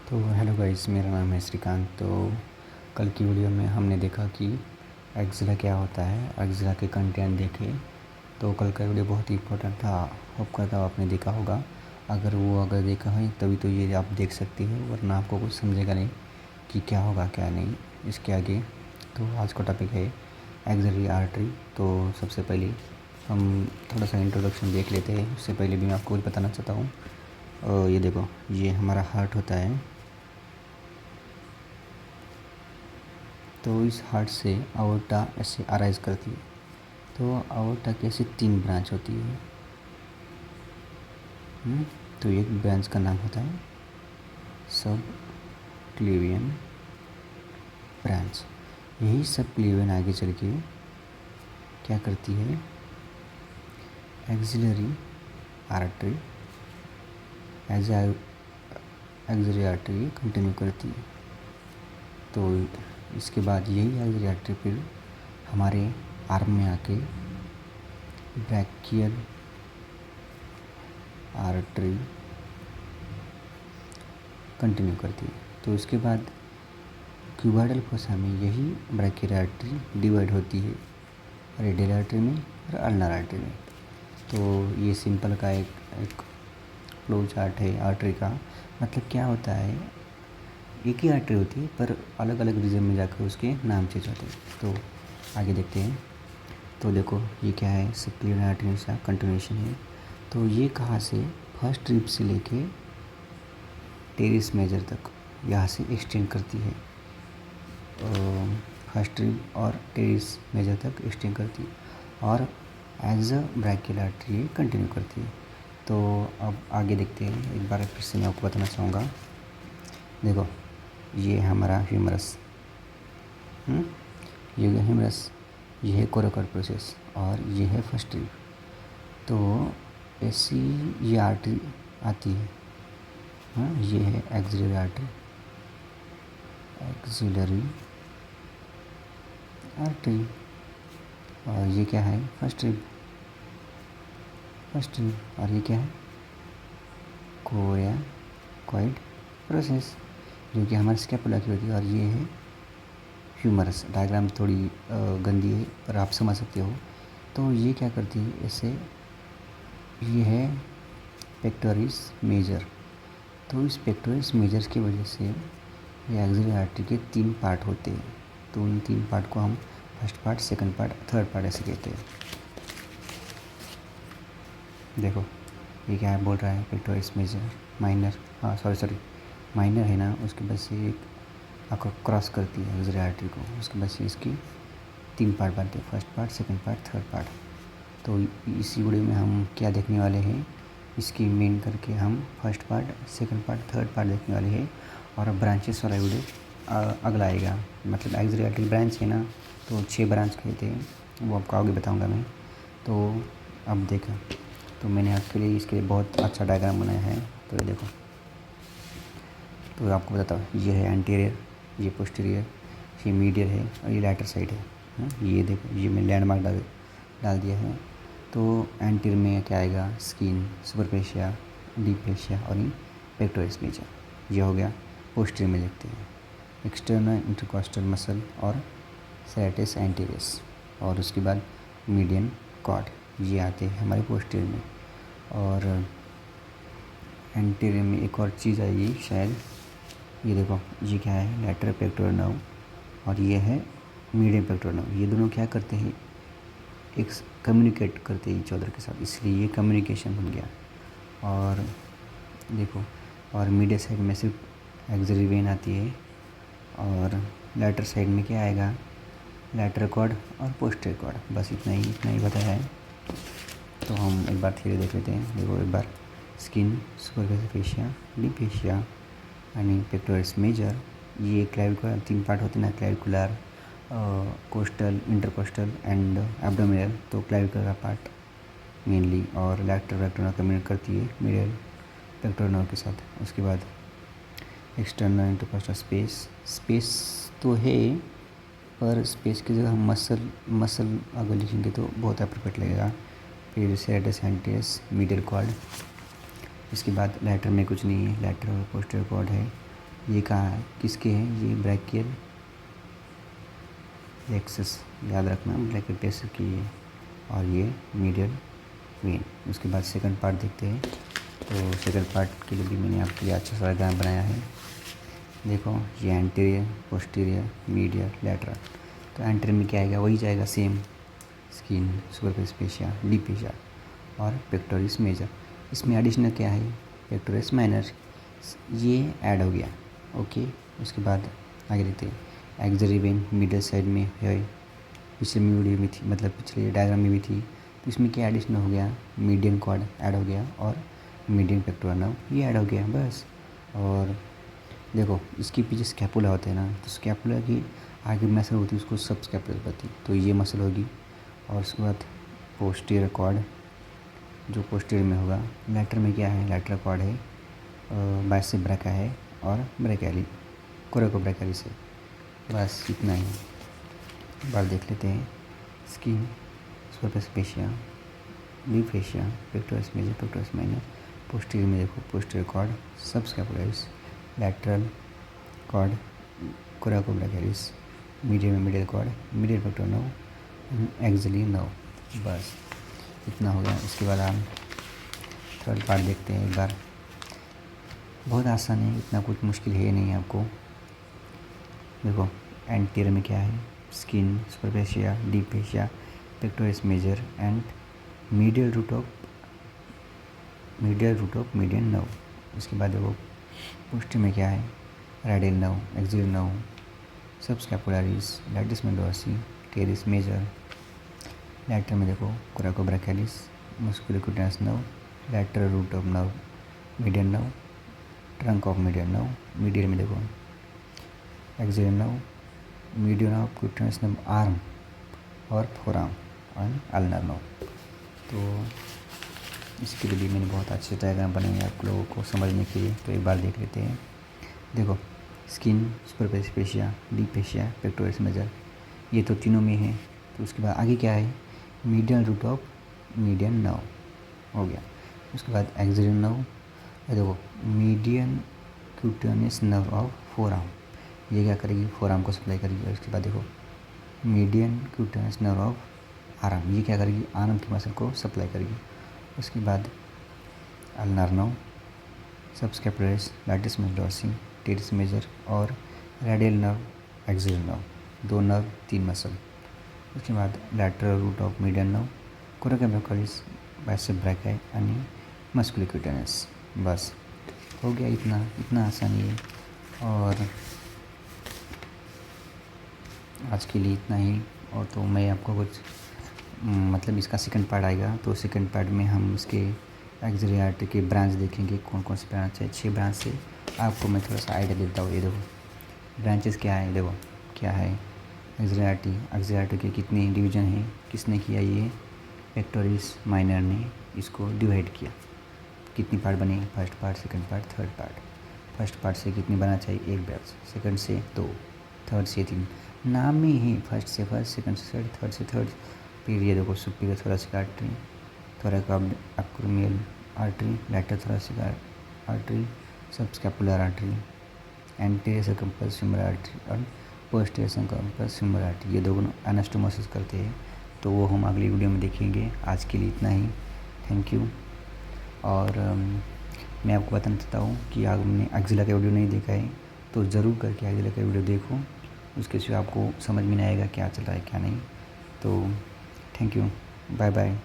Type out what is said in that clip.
तो hello guys, मेरा नाम है श्रीकांत। तो कल की वीडियो में हमने देखा कि एक्जिला क्या होता है, एक्जिला के कंटेंट देखे। तो कल का वीडियो बहुत ही इंपॉर्टेंट था, होप करता हूँ आपने देखा होगा। अगर देखा है तभी तो ये आप देख सकती हो, वरना आपको कुछ समझेगा नहीं कि क्या होगा क्या नहीं इसके आगे। तो आज का टॉपिक है एक्सिलरी आर्टरी। तो सबसे पहले हम थोड़ा सा इंट्रोडक्शन देख लेते हैं। उससे पहले भी मैं आपको कुछ बताना चाहता हूँ। ये देखो, ये हमारा हार्ट होता है। तो इस हार्ट से आवर्टा ऐसे अराइज करती है। तो आवर्टा की ऐसे 3 ब्रांच होती है। तो एक ब्रांच का नाम होता है सब क्लेवियन ब्रांच। यही सब क्लेवियन आगे चल के क्या करती है, axillary artery as axillary artery continue करती है। तो इसके बाद यही एक्सिलरी आर्टरी फिर हमारे आर्म में आके ब्रैकियल आर्टरी कंटिन्यू करती है। तो उसके बाद क्यूबाइडल फोसा में यही ब्रैकियल आर्टरी डिवाइड होती है रेडियल आर्टरी में और अल्नर आर्टरी में। तो ये सिंपल का एक फ्लो चार्ट है आर्टरी का। मतलब क्या होता है, एक ही आर्टरी होती है पर अलग अलग रीजन में जाकर उसके नाम चेंज होते हैं। तो आगे देखते हैं। तो देखो ये क्या है, सबक्लेवियन आर्टरी का कंटिन्यूएशन है। तो ये कहाँ से, फर्स्ट रिब से लेके टेरिस मेजर तक यहाँ से एक्सटेंड करती है। फर्स्ट रिब और टेरिस मेजर तक एक्सटेंड करती है और as a brachial artery continue करती है। तो अब आगे देखते हैं। एक बार फिर से मैं आपको बताना चाहूँगा। देखो ये हमारा ह्यूमरस, ये ह्यूमरस, ये है कोरोकॉइड प्रोसेस और ये है फर्स्ट रिब। तो ऐसी ये आर्टरी आती है। ये है एक्सिलरी आर्टरी, एक्सिलरी आर्टरी। और ये क्या है, फर्स्ट रिब, फर्स्ट रिब। और ये क्या है, कोरिकोइड प्रोसेस, जो कि हमारे स्कैपुला की होती है। और ये है ह्यूमरस। डायग्राम थोड़ी गंदी है पर आप समझ सकते हो। तो ये क्या करती है, ऐसे ये है पेक्टोरिस मेजर। तो इस पेक्टोरिस मेजर की वजह से ये एक्सिलरी आर्टरी के 3 पार्ट होते हैं। तो उन 3 पार्ट को हम first part, second part, third part ऐसे कहते हैं। देखो ये क्या है, बोल रहा है pectoralis major minor, sorry minor है ना, उसके बाद से एक आपको क्रॉस करती है एक्सिलरी आर्टरी को। उसके बाद से इसकी 3 पार्ट बनते हैं, first part, second part, third part. तो इसी वीडियो में हम क्या देखने वाले हैं, इसकी मेन करके हम first part, second part, third part देखने वाले हैं। और ब्रांचेस वाला वीडियो अगला आएगा। मतलब एक्सिलरी आर्टरी ब्रांच है ना, तो 6 ब्रांच कहते हैं, वो आपको आगे बताऊंगा मैं। तो अब देखा, तो मैंने आपके लिए इसके लिए बहुत अच्छा डायग्राम बनाया है। तो ये देखो, तो आपको बताता हूँ, ये है एंटीरियर, ये पोस्टीरियर, ये मीडियल है और ये लैटर साइड है। ये देखो, ये मैं लैंडमार्क डाल दिया है। तो एंटीरियर में क्या आएगा, स्किन, सुपरफेशिया, डीप फेशिया और ये पेक्टोरिस मेजर। ये हो गया। पोस्टीरियर में देखते हैं एक्सटर्नल इंटरकॉस्टल मसल और सेरेटस एंटीरियस। और उसके बाद मीडियन कॉर्ड, ये आते हैं हमारे पोस्टीरियर में। और एंटीरियर में एक और चीज़ आएगी शायद, ये देखो, ये क्या है, लैटरल पेक्टोरल नर्व और ये है मीडियम पेक्टोरल नर्व। ये दोनों क्या करते हैं, एक कम्युनिकेट करते हैं ईच अदर के साथ, इसलिए ये कम्युनिकेशन बन गया। और देखो, और मीडियल साइड में सिर्फ एक्सिलरी वेन आती है और लैटर साइड में क्या आएगा, लैटरल कॉर्ड और पोस्टीरियर कॉर्ड। बस इतना ही बताया है। तो हम एक बार धीरे देख लेते हैं। देखो एक बार, स्किन, सुपरफेशिया, डीप फेशिया यानी पेक्टोरिस मेजर। ये क्लैविकुलर 3 पार्ट होते हैं ना, clavicular, coastal, intercostal and abdominal. तो क्लैविकुलर का पार्ट मेनली, और लैटरल पेक्टोरल कम्युनिकेट करती है मीडियल पेक्टोरल नर्व के साथ। उसके बाद एक्सटर्नल इंटरकोस्टल स्पेस तो है, पर स्पेस की जगह हम मसल अगर लिखेंगे तो बहुत अप्रोप्रिएट लगेगा। फिर सेरेटस एंटीरियस, मीडियल कॉर्ड। इसके बाद लैटर में कुछ नहीं है, लैटरल और पोस्टीरियर कॉर्ड है। ये कहाँ है, किसके हैं, ये ब्रैकियल प्लेक्सस, याद रखना ब्रैकियल प्लेक्सस की है, और ये मीडियल वेन। उसके बाद सेकंड पार्ट देखते हैं। तो सेकंड पार्ट के लिए भी मैंने आपके लिए अच्छा सा डायग्राम बनाया है। देखो ये एंटीरियर, पोस्टीरियर, मीडियल, लैटरल। तो एंटीरियर में क्या आएगा, वही जाएगा same, skin, superficial fascia, deep fascia और पेक्टोरिस मेजर। इसमें एडिशनल क्या है, पेक्टोरिस माइनर, ये ऐड हो गया। ओके, उसके बाद आगे देखते हैं। एक्सरी वेन मिडल साइड में है, पिछले वीडियो में थी, मतलब पिछले डायग्राम में भी थी। तो इसमें क्या एडिशनल हो गया, मीडियन कॉर्ड ऐड हो गया और मीडियन पेक्टोरल नर्व ये ऐड हो गया बस। और देखो इसके पीछे स्कैपुला होते हैं ना, तो स्कैपुला की आगे मसल होती है, उसको सब स्कैपुलर होती है, तो ये मसल होगी। और उसके बाद पोस्टीरियर कॉर्ड, जो पोस्टीरियर में होगा। लैटर में क्या है, लैटरल कॉर्ड है, बाइसेप ब्रैका है और ब्रैकियली, कोरेकोब्रैकियली से। बस इतना ही, बार देख लेते हैं। Skin, superficial fascia, deep fascia, pectoralis major, pectoralis minor. Posterior में देखो posterior cord, subscapularis, lateral cord, coracobrachialis, medial में medial cord, medial pectoral nerve, axillary nerve. बस इतना हो गया। इसके बाद हम थर्ड पार्ट देखते हैं एक बार। बहुत आसान है, इतना कुछ मुश्किल है नहीं आपको। देखो एंटीरियर में क्या है, skin, superficial, deep fascia, pectoralis major and medial root of median nerve. उसके बाद देखो पोस्टीरियर में क्या है, radial nerve, axillary nerve, subscapularis, latissimus मेडोसी, टेरिस मेजर। लैटर में देखो coracobrachialis, musculocutaneous nerve, lateral root of nerve, median nerve, trunk of median nerve. Medial में देखो axillary nerve, median of cutaneous nerve, arm और forearm and ulnar nerve. तो इसके लिए भी मैंने बहुत अच्छे डायग्राम बनाए हैं आप लोगों को समझने के लिए, तो एक बार देख लेते हैं। देखो skin, superficial fascia, deep fascia, pectoralis major, ये तो तीनों में है। तो उसके बाद आगे क्या है, medial root of median nerve हो गया। उसके बाद एक्सिलरी नर्व, देखो median cutaneous nerve of forearm, ये क्या करेगी, फोरआर्म को सप्लाई करेगी। उसके बाद देखो median cutaneous nerve of arm, ये क्या करेगी, आर्म की मसल को सप्लाई करेगी। उसके बाद अल्नर नर्व, सबस्कैपुलरिस, लैटिस मेडोसी, टेरिस मेजर और radial nerve, axillary nerve, 2 nerve 3 muscle. उसके बाद lateral root of median nerve, coracobrachialis, biceps brachii आणि मस्कुलोक्यूटेनस। बस हो गया, इतना आसानी है। और आज के लिए इतना ही। और तो मैं आपको कुछ मतलब इसका सेकंड पार्ट आएगा, तो सेकंड पार्ट में हम इसके एक्सिलरी आर्टरी के ब्रांच देखेंगे, कौन कौन से ब्रांच है। 6 ब्रांच से आपको मैं थोड़ा सा आइडिया देता हूँ। ये देखो ब्रांचेस क्या है, देखो क्या है, एक्सिलरी आर्टरी के कितने डिवीज़न हैं, किसने किया, ये पेक्टोरिस माइनर ने इसको डिवाइड किया। कितनी पार्ट बने, first part, second part, third part. First part से कितनी बना चाहिए, 1 ब्रांच, सेकंड से 2, थर्ड से 3। नाम में ही फर्स्ट से फर्स्ट, सेकंड से सेकंड, थर्ड से थर्ड। फिर ये देखो superior thoracic artery, thoracoabdominal artery, lateral thoracic artery, subscapular artery, anterior circumference humeral artery और पोस्टीरियर सर्कम्फरेंस फ्यूमरल आर्टरी। ये दोनों एनास्टोमोसिस करते हैं, तो वो हम अगली वीडियो में देखेंगे। आज के लिए इतना ही, थैंक यू। और मैं आपको बताना चाहता हूँ कि आपने एक्सिला का वीडियो नहीं देखा है तो ज़रूर करके एक्सिला का वीडियो देखो, उसके सिवा आपको समझ में नहीं आएगा क्या चल रहा है क्या नहीं। तो थैंक यू, बाय बाय।